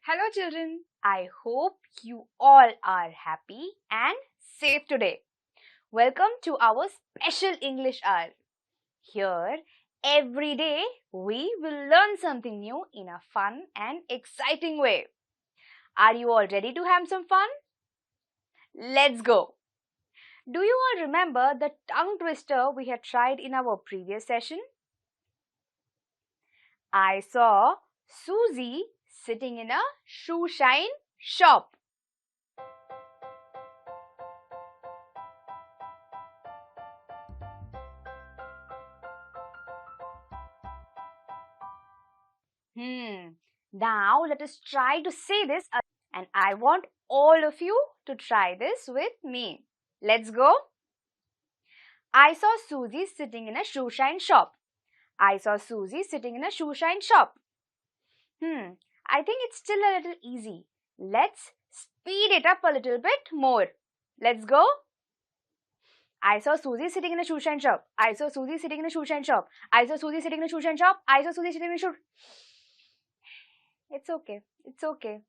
Hello children, I hope you all are happy and safe today. Welcome to our special English hour. Here, every day we will learn something new in a fun and exciting way. Are you all ready to have some fun? Let's go! Do you all remember the tongue twister we had tried in our previous session? I saw Susie sitting in a shoe shine shop. Now let us try to say this and I want all of you to try this with me. Let's go. I saw Susie sitting in a shoe shine shop. I saw Susie sitting in a shoe shine shop. I think it's still a little easy. Let's speed it up a little bit more. Let's go. I saw Susie sitting in a shoe shine shop. I saw Susie sitting in a shoe shine shop. I saw Susie sitting in a shoe shine shop. I saw Susie sitting in a shoe. It's okay. It's okay.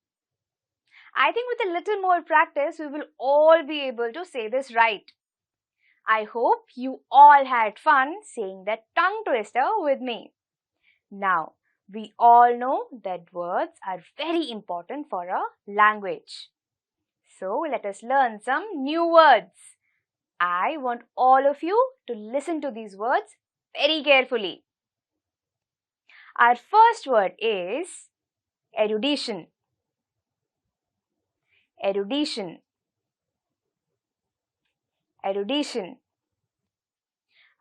I think with a little more practice, we will all be able to say this right. I hope you all had fun saying that tongue twister with me. Now, we all know that words are very important for a language. So, let us learn some new words. I want all of you to listen to these words very carefully. Our first word is erudition. Erudition. Erudition.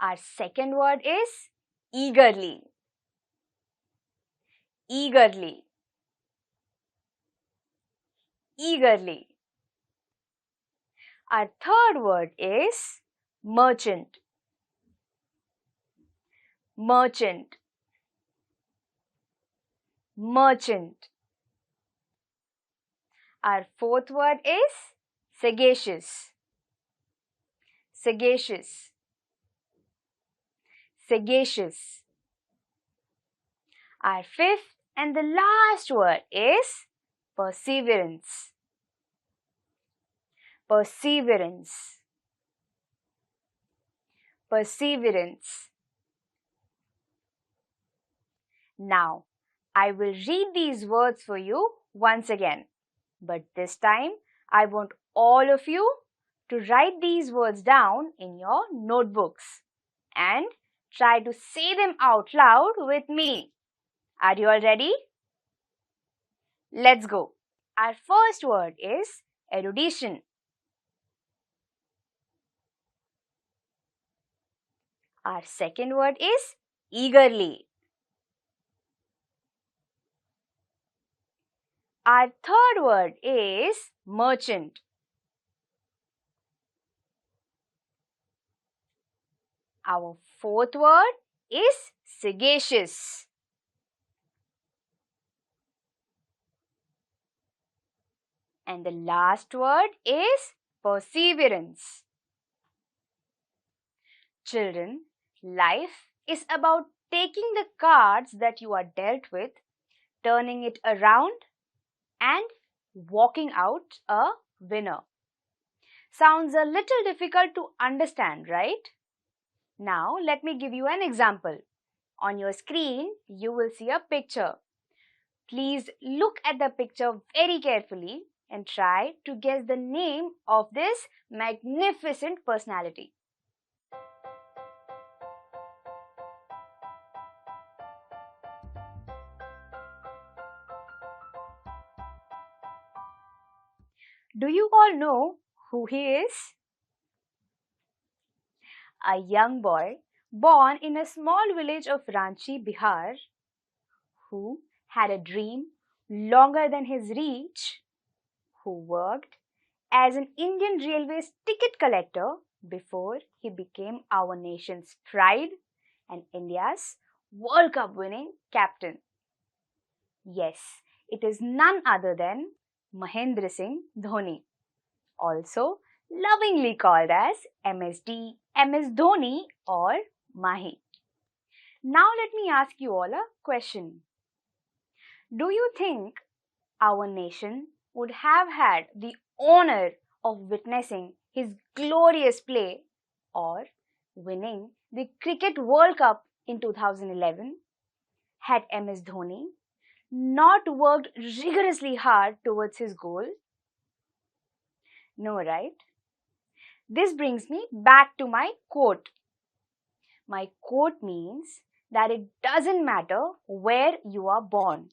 Our second word is eagerly. Eagerly. Eagerly. Our third word is merchant. Merchant. Merchant. Our fourth word is sagacious. Sagacious. Sagacious. Our fifth and the last word is perseverance. Perseverance. Perseverance. Now, I will read these words for you once again. But this time, I want all of you to write these words down in your notebooks and try to say them out loud with me. Are you all ready? Let's go. Our first word is erudition. Our second word is eagerly. Our third word is merchant. Our fourth word is sagacious. And the last word is perseverance. Children, life is about taking the cards that you are dealt with, turning it around and walking out a winner. Sounds a little difficult to understand, right? Now, let me give you an example. On your screen, you will see a picture. Please look at the picture very carefully and try to guess the name of this magnificent personality. Do you all know who he is? A young boy born in a small village of Ranchi, Bihar, who had a dream longer than his reach, who worked as an Indian Railways ticket collector before he became our nation's pride and India's World Cup winning captain. Yes, it is none other than Mahendra Singh Dhoni, also lovingly called as MSD, MS Dhoni or Mahi. Now let me ask you all a question. Do you think our nation would have had the honor of witnessing his glorious play or winning the Cricket World Cup in 2011 had MS Dhoni not worked rigorously hard towards his goal? No, right? This brings me back to my quote. My quote means that it doesn't matter where you are born,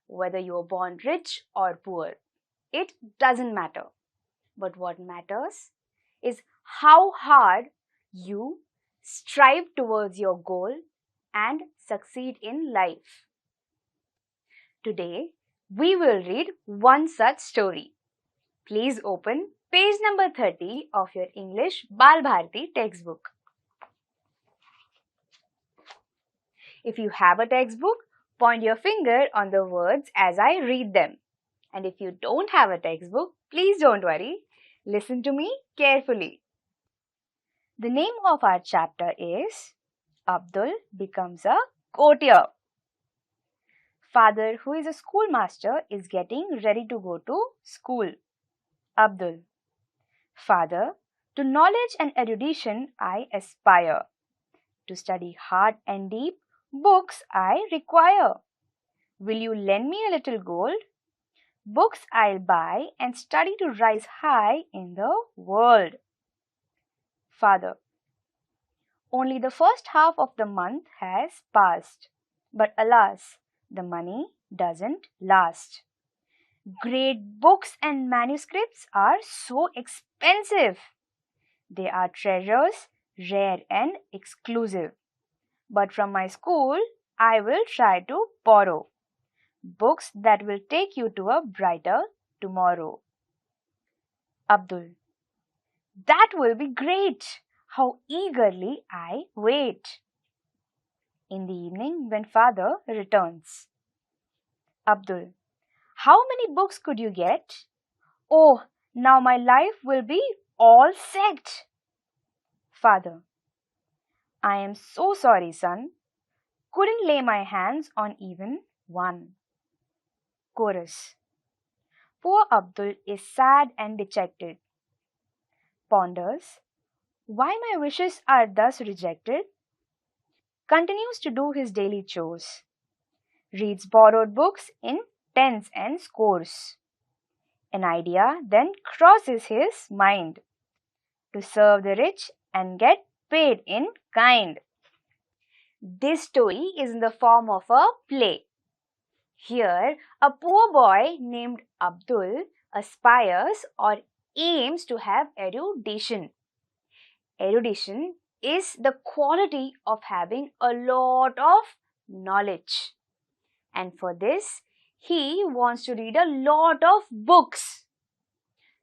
whether you are born rich or poor. It doesn't matter. But what matters is how hard you strive towards your goal and succeed in life. Today, we will read one such story. Please open page number 30 of your English Bal Bharati textbook. If you have a textbook, point your finger on the words as I read them. And if you don't have a textbook, please don't worry. Listen to me carefully. The name of our chapter is Abdul Becomes a Courtier. Father, who is a schoolmaster, is getting ready to go to school. Abdul. Father, to knowledge and erudition I aspire. To study hard and deep, books I require. Will you lend me a little gold? Books I'll buy and study to rise high in the world. Father. Only the first half of the month has passed. But alas, the money doesn't last. Great books and manuscripts are so expensive. They are treasures, rare and exclusive. But from my school, I will try to borrow books that will take you to a brighter tomorrow. Abdul. That will be great. How eagerly I wait. In the evening when father returns. Abdul. How many books could you get? Oh, now my life will be all set. Father. I am so sorry, son. Couldn't lay my hands on even one. Chorus. Poor Abdul is sad and dejected. Ponders. Why my wishes are thus rejected? Continues to do his daily chores. Reads borrowed books in tens and scores. An idea then crosses his mind. To serve the rich and get paid in kind. This story is in the form of a play. Here, a poor boy named Abdul aspires or aims to have erudition. Erudition is the quality of having a lot of knowledge. And for this, he wants to read a lot of books.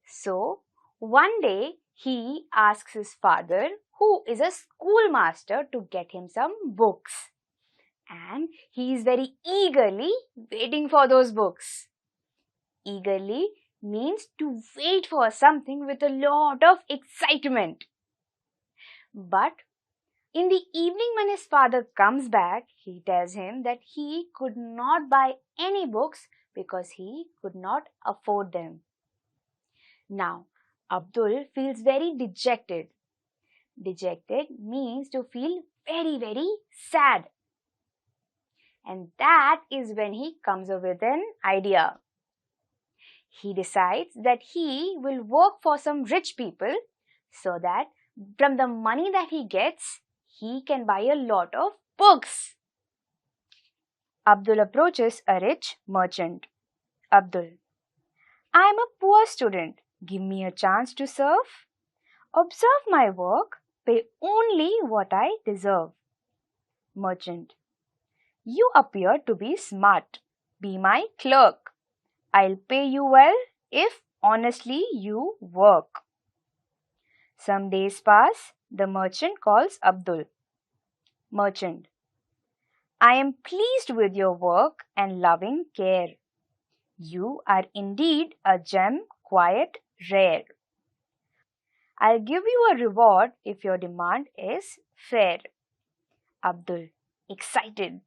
So, one day he asks his father, who is a schoolmaster, to get him some books. And he is very eagerly waiting for those books. Eagerly means to wait for something with a lot of excitement. But in the evening when his father comes back, he tells him that he could not buy any books because he could not afford them. Now, Abdul feels very dejected. Dejected means to feel very, very sad. And that is when he comes up with an idea. He decides that he will work for some rich people so that from the money that he gets, he can buy a lot of books. Abdul approaches a rich merchant. Abdul. I am a poor student. Give me a chance to serve. Observe my work. Pay only what I deserve. Merchant. You appear to be smart. Be my clerk. I'll pay you well if honestly you work. Some days pass. The merchant calls Abdul. Merchant. I am pleased with your work and loving care. You are indeed a gem quite rare. I'll give you a reward if your demand is fair. Abdul, excited.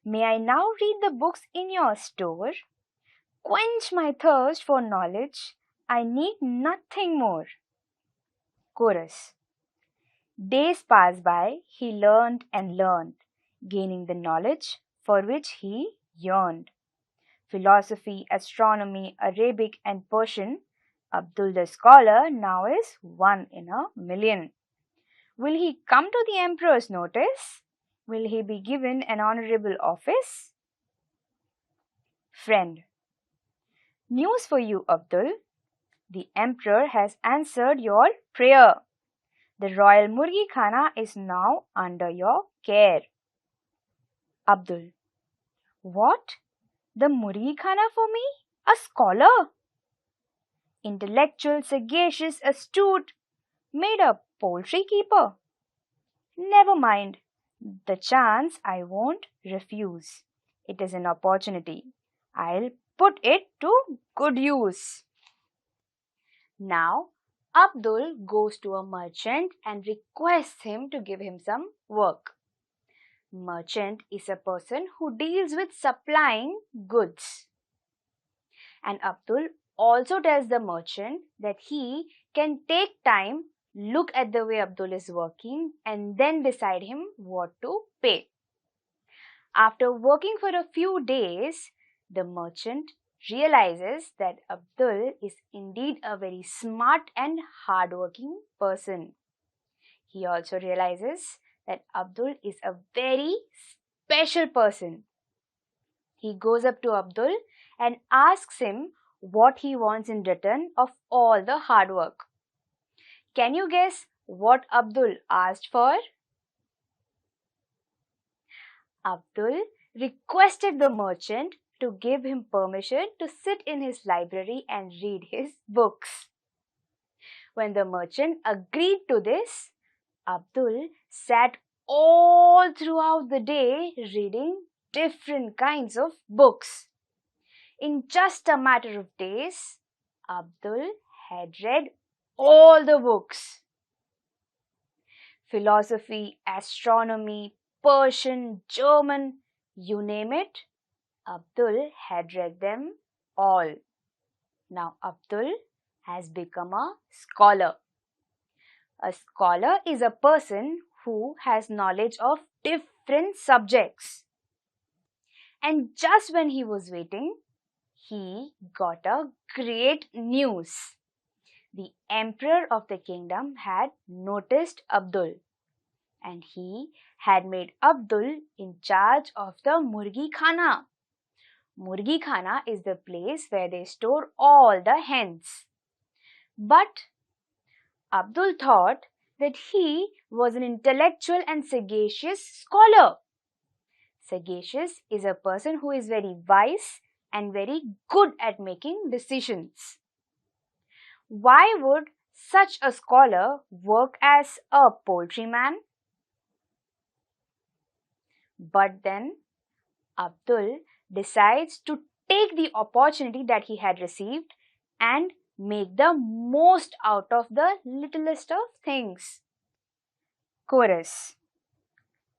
May I now read the books in your store? Quench my thirst for knowledge. I need nothing more. Chorus. Days passed by, he learned and learned, gaining the knowledge for which he yearned. Philosophy, astronomy, Arabic, and Persian, Abdul the scholar now is one in a million. Will he come to the emperor's notice? Will he be given an honorable office? Friend. News for you, Abdul. The emperor has answered your prayer. The royal Murgi Khana is now under your care. Abdul. What? The Murgi Khana for me? A scholar? Intellectual, sagacious, astute, made a poultry keeper? Never mind. The chance I won't refuse. It is an opportunity. I'll put it to good use. Now, Abdul goes to a merchant and requests him to give him some work. Merchant is a person who deals with supplying goods. And Abdul also tells the merchant that he can take time, look at the way Abdul is working, and then decide him what to pay. After working for a few days, the merchant realizes that Abdul is indeed a very smart and hardworking person. He also realizes that Abdul is a very special person. He goes up to Abdul and asks him what he wants in return of all the hard work. Can you guess what Abdul asked for? Abdul requested the merchant to give him permission to sit in his library and read his books. When the merchant agreed to this, Abdul sat all throughout the day reading different kinds of books. In just a matter of days, Abdul had read all the books. Philosophy, astronomy, Persian, German, you name it, Abdul had read them all. Now Abdul has become a scholar. A scholar is a person who has knowledge of different subjects. And just when he was waiting, he got a great news. The emperor of the kingdom had noticed Abdul, and he had made Abdul in charge of the Murgi Khana. Murgi Khana is the place where they store all the hens. But Abdul thought that he was an intellectual and sagacious scholar. Sagacious is a person who is very wise and very good at making decisions. Why would such a scholar work as a poultryman? But then Abdul decides to take the opportunity that he had received and make the most out of the littlest of things. Chorus.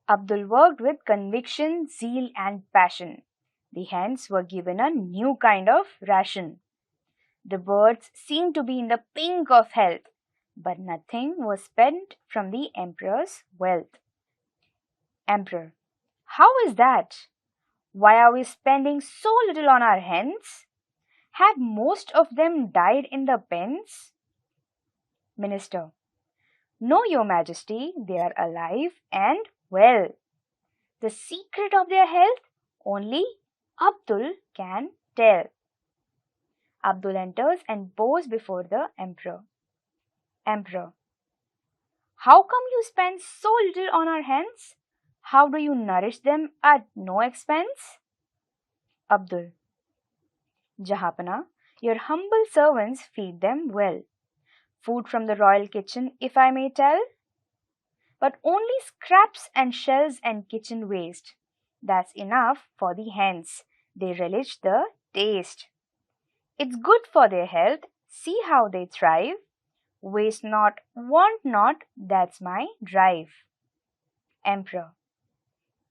Abdul worked with conviction, zeal, and passion. The hens were given a new kind of ration. The birds seemed to be in the pink of health, but nothing was spent from the emperor's wealth. Emperor. How is that? Why are we spending so little on our hens? Have most of them died in the pens? Minister. No, Your Majesty, they are alive and well. The secret of their health only Abdul can tell. Abdul enters and bows before the emperor. Emperor. How come you spend so little on our hens? How do you nourish them at no expense? Abdul. Jahapana, your humble servants feed them well. Food from the royal kitchen, if I may tell. But only scraps and shells and kitchen waste. That's enough for the hens. They relish the taste. It's good for their health. See how they thrive. Waste not, want not, that's my drive. Emperor.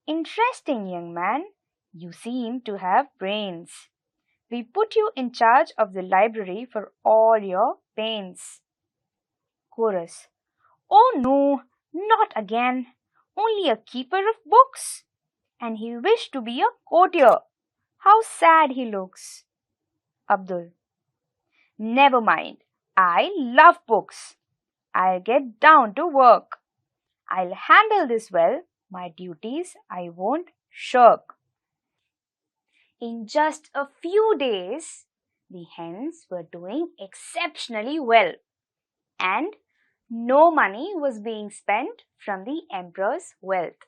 Interesting, young man. You seem to have brains. We put you in charge of the library for all your pains. Chorus. Oh no, not again. Only a keeper of books. And he wished to be a courtier. How sad he looks. Abdul. Never mind. I love books. I'll get down to work. I'll handle this well. My duties I won't shirk. In just a few days, the hens were doing exceptionally well, and no money was being spent from the emperor's wealth.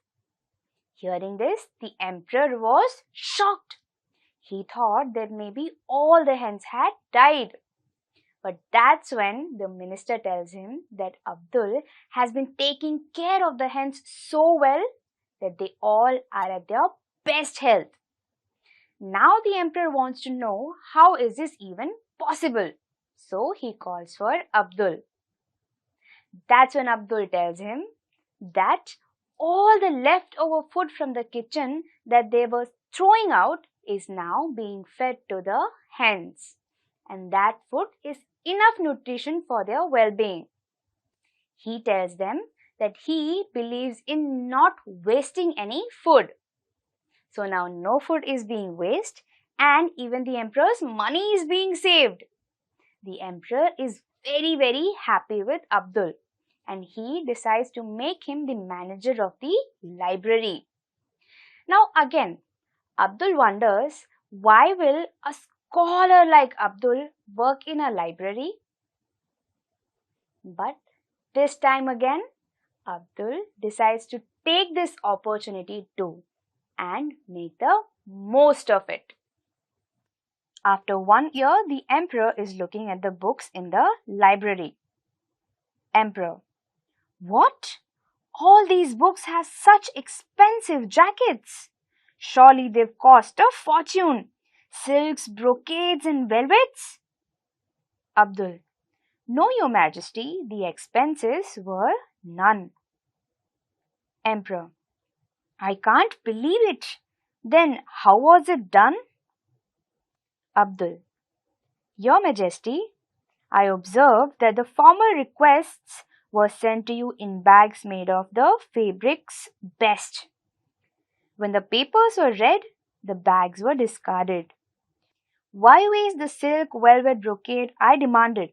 Hearing this, the emperor was shocked. He thought that maybe all the hens had died. But that's when the minister tells him that Abdul has been taking care of the hens so well that they all are at their best health. Now the emperor wants to know how is this even possible. So he calls for Abdul. That's when Abdul tells him that all the leftover food from the kitchen that they were throwing out is now being fed to the hens. And that food is enough nutrition for their well-being. He tells them that he believes in not wasting any food. So now no food is being wasted and even the emperor's money is being saved. The emperor is very happy with Abdul and he decides to make him the manager of the library. Now again, Abdul wonders, why will a scholar like Abdul work in a library? But this time again, Abdul decides to take this opportunity too and make the most of it. After 1 year, the emperor is looking at the books in the library. Emperor. What? All these books have such expensive jackets. Surely they've cost a fortune. Silks, brocades and velvets? Abdul. No, your majesty, the expenses were none. Emperor. I can't believe it. Then how was it done? Abdul. Your majesty, I observed that the formal requests were sent to you in bags made of the fabrics best. When the papers were read, the bags were discarded. Why waste the silk, velvet, brocade? I demanded.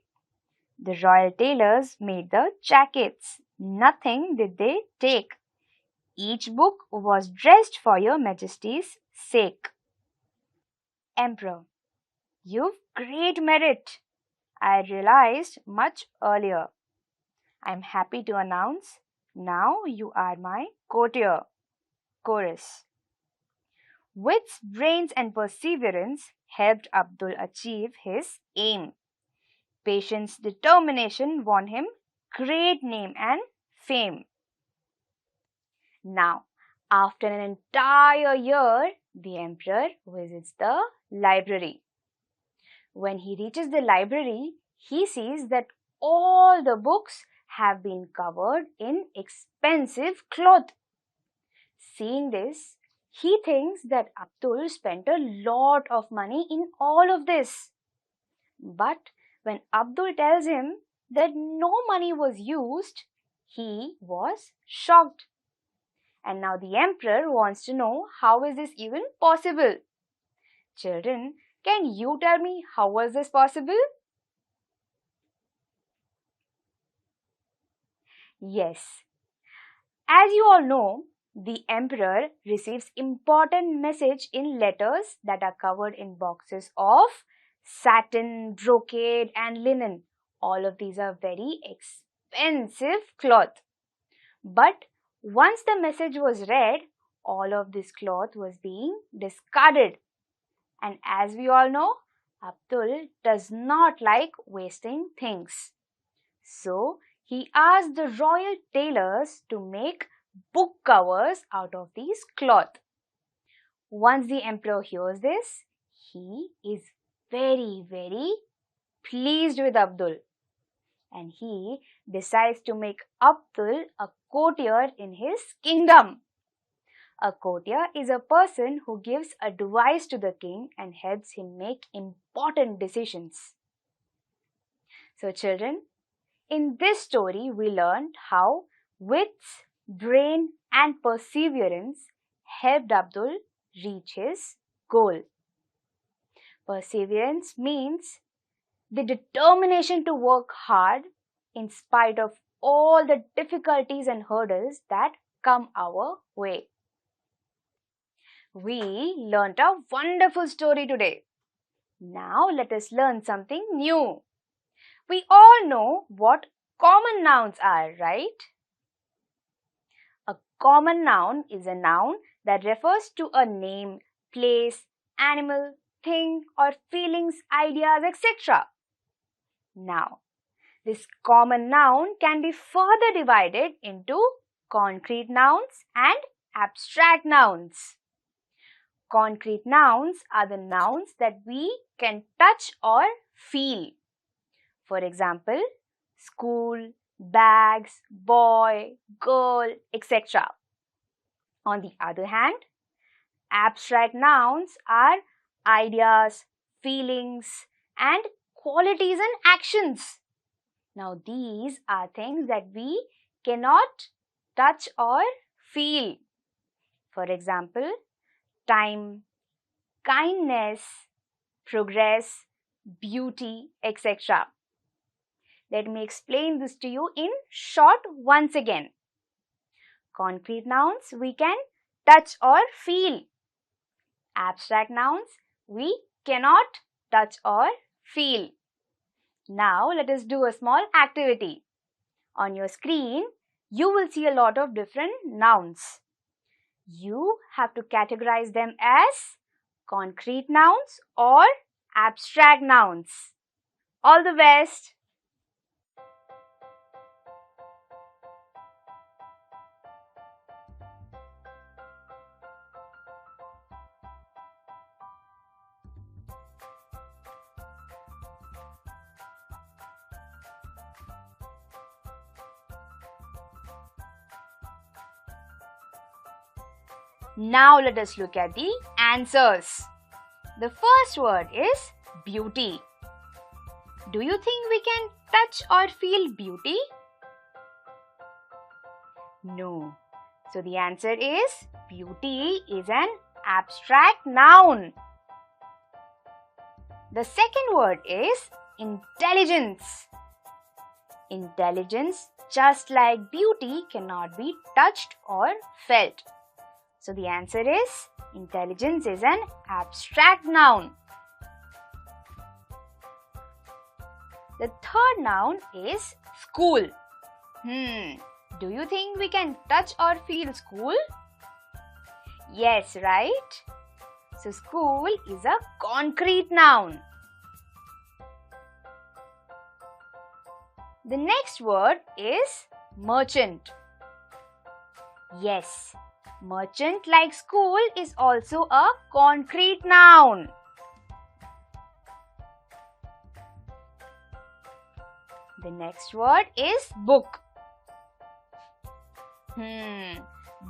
The royal tailors made the jackets. Nothing did they take. Each book was dressed for your majesty's sake. Emperor. You've great merit. I realized much earlier. I'm happy to announce, now you are my courtier. Chorus. Wits, brains and perseverance helped Abdul achieve his aim. Patience, determination won him great name and fame. Now, after an entire year, the emperor visits the library. When he reaches the library, he sees that all the books have been covered in expensive cloth. Seeing this, he thinks that Abdul spent a lot of money in all of this. But when Abdul tells him that no money was used, he was shocked. And now the emperor wants to know how is this even possible. Children, can you tell me how was this possible? Yes. As you all know, the emperor receives important message in letters that are covered in boxes of satin, brocade and linen. All of these are very expensive cloth. But once the message was read, all of this cloth was being discarded. And as we all know, Abdul does not like wasting things. So he asked the royal tailors to make book covers out of these cloth. Once the emperor hears this, he is very pleased with Abdul, and he decides to make Abdul a courtier in his kingdom. A courtier is a person who gives advice to the king and helps him make important decisions. So children, in this story we learned how wits, brain and perseverance helped Abdul reach his goal. Perseverance means the determination to work hard in spite of all the difficulties and hurdles that come our way. We learnt a wonderful story today. Now let us learn something new. We all know what common nouns are, right? A common noun is a noun that refers to a name, place, animal, thing or feelings, ideas, etc. Now, this common noun can be further divided into concrete nouns and abstract nouns. Concrete nouns are the nouns that we can touch or feel. For example, school, bags, boy, girl, etc. On the other hand, abstract nouns are ideas, feelings, and qualities and actions. Now, these are things that we cannot touch or feel. For example, time, kindness, progress, beauty, etc. Let me explain this to you in short once again. Concrete nouns we can touch or feel. Abstract nouns we cannot touch or feel. Now let us do a small activity. On your screen, you will see a lot of different nouns. You have to categorize them as concrete nouns or abstract nouns. All the best! Now let us look at the answers. The first word is beauty. Do you think we can touch or feel beauty? No. So the answer is beauty is an abstract noun. The second word is intelligence. Intelligence, just like beauty, cannot be touched or felt. So the answer is intelligence is an abstract noun. The third noun is school. Do you think we can touch or feel school? Yes, right? So school is a concrete noun. The next word is merchant. Yes, merchant like school is also a concrete noun. The next word is book.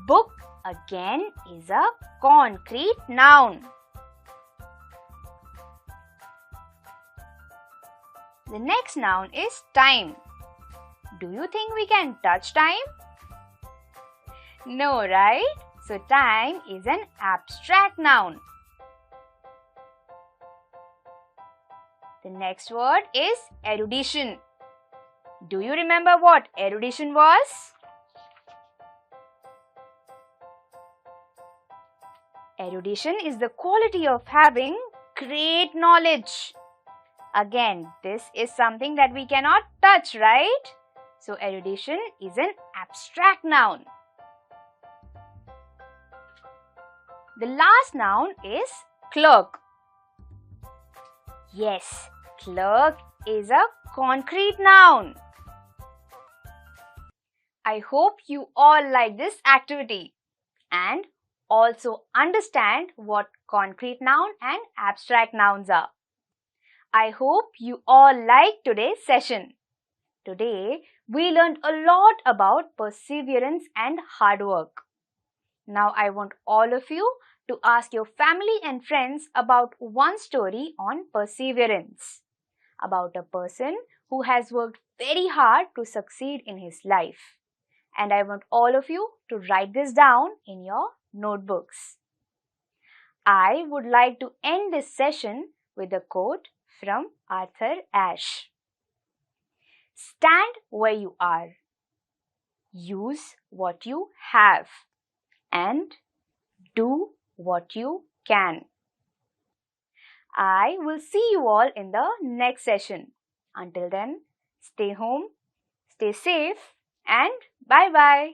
Book again is a concrete noun. The next noun is time. Do you think we can touch time? No, right? So time is an abstract noun. The next word is erudition. Do you remember what erudition was? Erudition is the quality of having great knowledge. Again, this is something that we cannot touch, right? So erudition is an abstract noun. The last noun is clerk. Yes, clerk is a concrete noun. I hope you all like this activity and also understand what concrete noun and abstract nouns are. I hope you all liked today's session. Today, we learned a lot about perseverance and hard work. Now, I want all of you to ask your family and friends about one story on perseverance, about a person who has worked very hard to succeed in his life. And I want all of you to write this down in your notebooks. I would like to end this session with a quote from Arthur Ashe. Stand where you are. Use what you have. And do what you can. I will see you all in the next session. Until then, stay home, stay safe, and bye-bye.